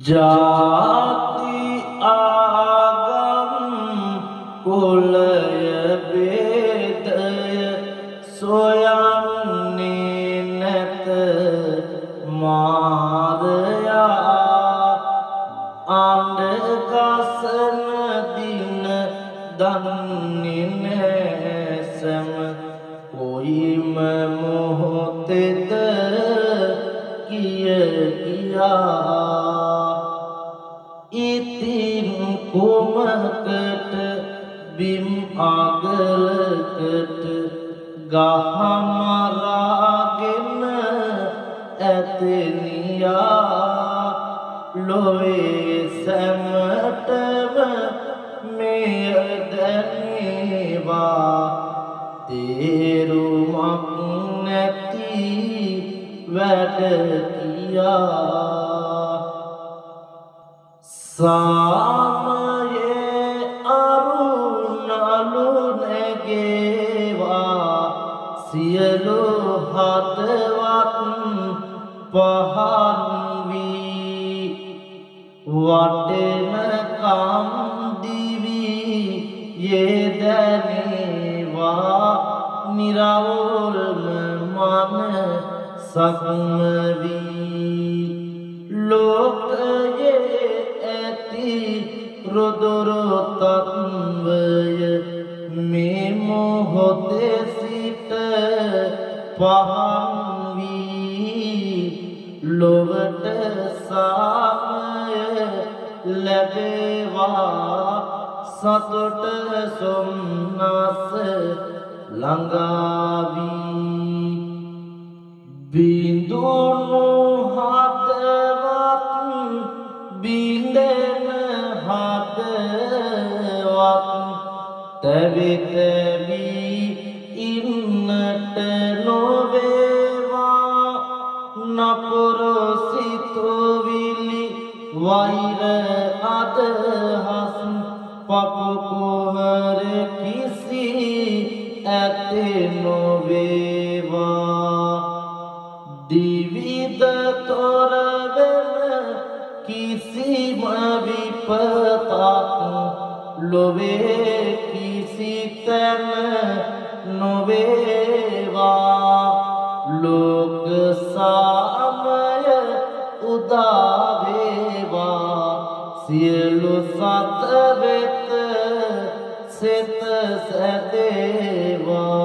ජාති ආගම් කුලය බේදය සොයන්නේ නැත මාරයා අඬගසන දින දන්නේ නැහැ සම කොයිම මොහොතේද කිය කියා ඉතින් කුමකට බිම් අගලකට ගහමරාගෙන ඇතනියා ලොවේ සැමටම මෙය දැනේවා තේරුමක් නැති වැඩ කියා සාමයේ අරුණලු නැගේවා සියලු හදවත් පහන් වී වටෙනකම් දිවි යෙදැනේවා නිරවුල්ම මන සක්ම වී ලෝකයේ ඇති රුදුරු තත්වය මේ මොහොතේ සිට පහන් වී ලොවට සාමය ලැබේවා සතුට සොම්නස ළඟා වී බිඳුණු හදවත් බිඳෙන හදවත් තැවි තැවි ඉන්නට නොවේවා නපුරු සිතුවිලි වෛර අදහස් පපු කුහර කිසි ඇතේ නොවේවා දිවිද තොර වෙන කිසිම විපතක් ලොවේ කිසි තැන නොවේවා ලෝක සාමය උදා වේවා සියලු සත වෙත සිත සැදේවා